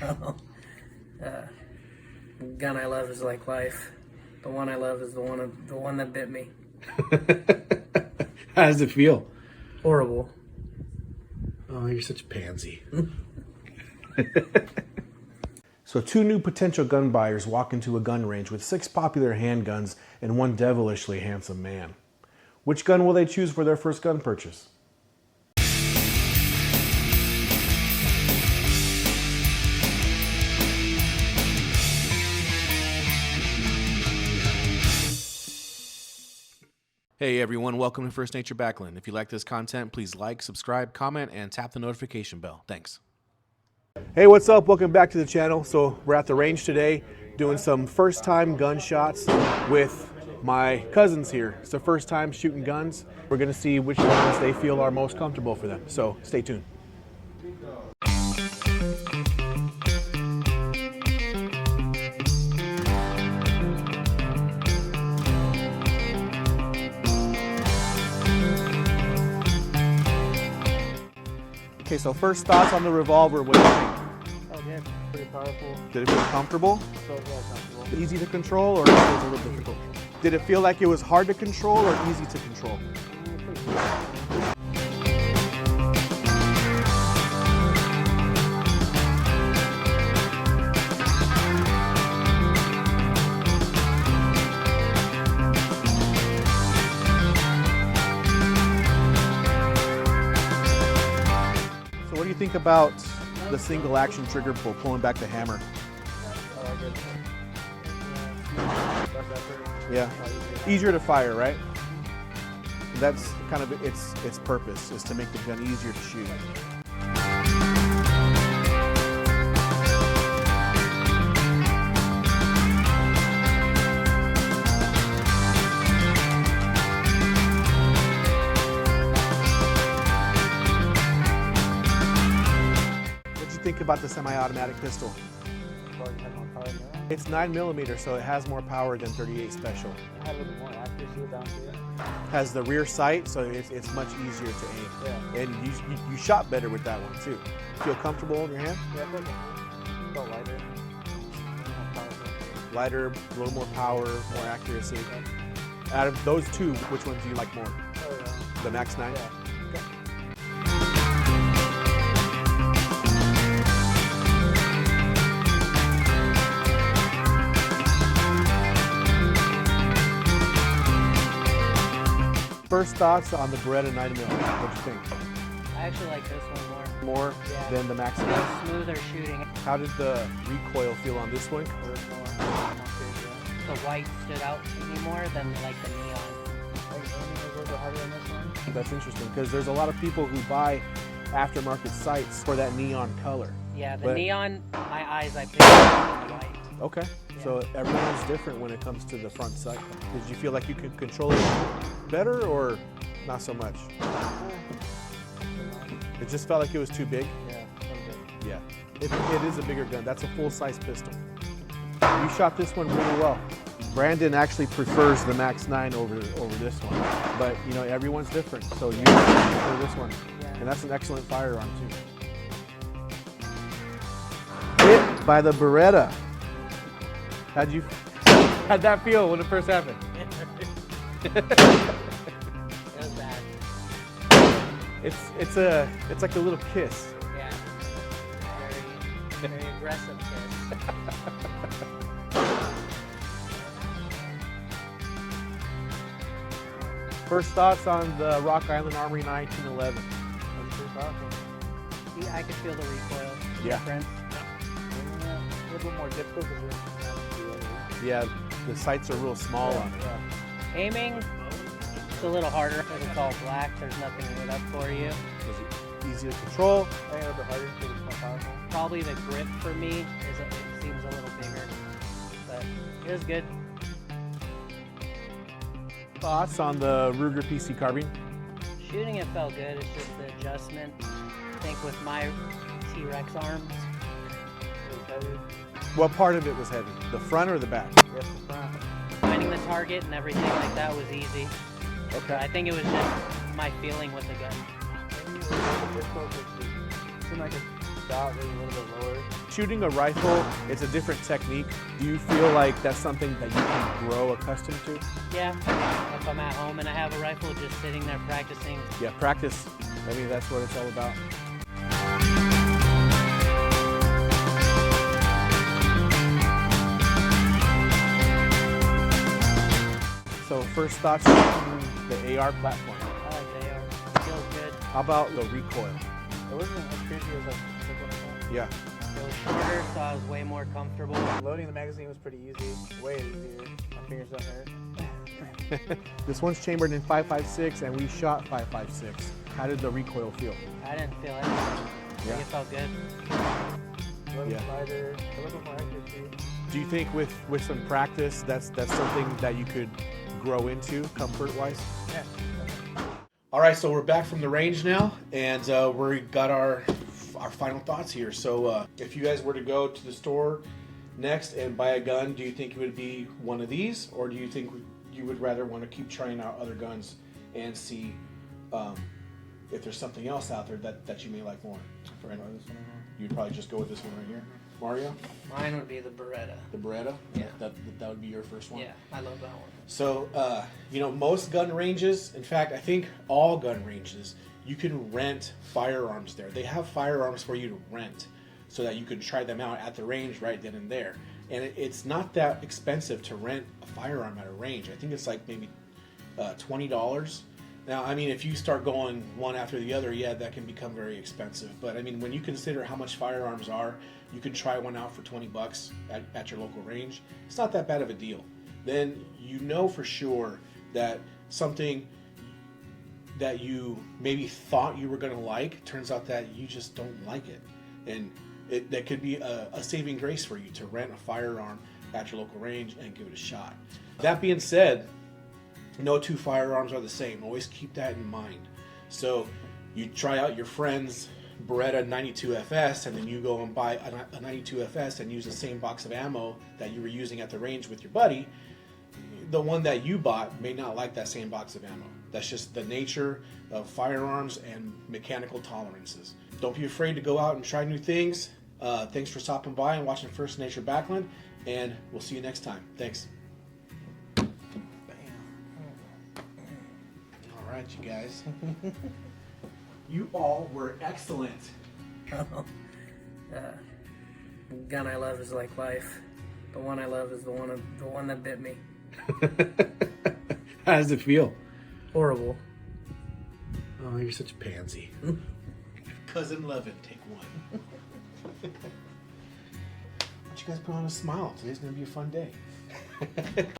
Gun I love is like life. The one I love is the one that bit me. How does it feel? Horrible. Oh, you're such a pansy. So 2 new potential gun buyers walk into a gun range with 6 popular handguns and 1 devilishly handsome man. Which gun will they choose for their first gun purchase? Hey everyone, welcome to First Nature Backland. If you like this content, please like, subscribe, comment, and tap the notification bell. Thanks. Hey, what's up? Welcome back to the channel. So we're at the range today doing some first time gun shots with my cousins here. It's their first time shooting guns. We're gonna see which ones they feel are most comfortable for them. So stay tuned. Okay, so first thoughts on the revolver. What do you think? Oh, yeah, pretty powerful. Did it feel comfortable? So, yeah, comfortable. Easy to control, or it was a little difficult? Did it feel like it was hard to control or easy to control? What do you think about the single action trigger pull, pulling back the hammer? I like it. Yeah, easier to fire, right? That's kind of its purpose, is to make the gun easier to shoot. Think about the semi-automatic pistol. It's 9mm, so it has more power than 38 Special. It had a little bit more accuracy down here. Has the rear sight, so it's much easier to aim. Yeah. And you shot better with that one too. Feel comfortable in your hand? Yeah, it felt lighter. More powerful. Lighter, a little more power, more accuracy. Yeah. Out of those two, which one do you like more? Oh, yeah. The Max 9? Yeah. First thoughts on the Beretta 9mm. What do you think? I actually like this one more. More Yeah. than the Max 9? Smoother shooting. How did the recoil feel on this one? The white stood out to me more than like the neon. That's interesting because there's a lot of people who buy aftermarket sights for that neon color. Yeah, the But- neon, my eyes, I picked up the white. Okay, Yeah. so everyone's different when it comes to the front sight. Did you feel like you could control it better or not so much? It just felt like it was too big? Yeah, Yeah, it is a bigger gun. That's a full-size pistol. You shot this one really well. Brandon actually prefers the Max 9 over this one, but you know, everyone's different, so you prefer this one. Yeah. And that's an excellent firearm too. Hit by the Beretta. How'd that feel when it first happened? It was bad. It's like a little kiss. Yeah. Very aggressive kiss. First thoughts on the Rock Island Armory 1911? that's pretty powerful. Yeah, I could feel the recoil Yeah. difference. Yeah, a little bit more difficult because Yeah, the sights are real small on it. Yeah. Aiming, it's a little harder because it's all black. There's nothing lit up for you. Is it easy to control? I think a little bit harder because it's more powerful. Probably the grip for me it seems a little bigger, but it was good. Thoughts on the Ruger PC carbine? Shooting it felt good. It's just the adjustment. I think with my T-Rex arms, It was heavy. What part of it was heavy? The front or the back? Yes, the front. finding the target and everything like that was easy. Okay. I think it was just my feeling with the gun. Maybe it was a little bit difficult because it seemed like shot, maybe a little bit lower. Shooting a rifle, it's a different technique. Do you feel like that's something that you can grow accustomed to? Yeah, if I'm at home and I have a rifle just sitting there practicing. Yeah, practice. I mean, that's what it's all about. So first thoughts on the AR platform. I like the AR. Feels good. How about the recoil? It wasn't as crazy as like what I thought. Yeah. It was shorter, so I was way more comfortable. Loading the magazine was pretty easy, way easier. My fingers don't hurt. This one's chambered in 5.56 and we shot 5.56. How did the recoil feel? I didn't feel anything. I think it felt good. A little Yeah. lighter, a little bit more accuracy. Do you think with some practice that's something that you could grow into comfort-wise? Yeah. All right, so we're back from the range now, and we got our final thoughts here. So if you guys were to go to the store next and buy a gun, do you think it would be one of these, or do you think you would rather want to keep trying out other guns and see if there's something else out there that you may like more? For any, you'd probably just go with this one right here. Mario? Mine would be the Beretta. The Beretta? Yeah. That would be your first one? Yeah, I love that one. So, most gun ranges, in fact, I think all gun ranges, you can rent firearms there. They have firearms for you to rent so that you can try them out at the range right then and there. And it's not that expensive to rent a firearm at a range. I think it's like maybe $20. Now, I mean, if you start going one after the other, yeah, that can become very expensive. But I mean, when you consider how much firearms are, you can try one out for $20 at your local range. It's not that bad of a deal. Then you know for sure that something that you maybe thought you were going to like turns out that you just don't like it. And that could be a saving grace for you to rent a firearm at your local range and give it a shot. That being said, no two firearms are the same. Always keep that in mind. So you try out your friend's Beretta 92FS and then you go and buy a 92FS and use the same box of ammo that you were using at the range with your buddy. The one that you bought may not like that same box of ammo. That's just the nature of firearms and mechanical tolerances. Don't be afraid to go out and try new things. Thanks for stopping by and watching First Nature Backland, and we'll see you next time. Thanks. All right, you guys. You all were excellent. Gun I love is like life. The one I love is the one that bit me. How does it feel? Horrible. Oh, you're such a pansy. Cousin Levin, take one. Why don't you guys put on a smile? Today's gonna be a fun day.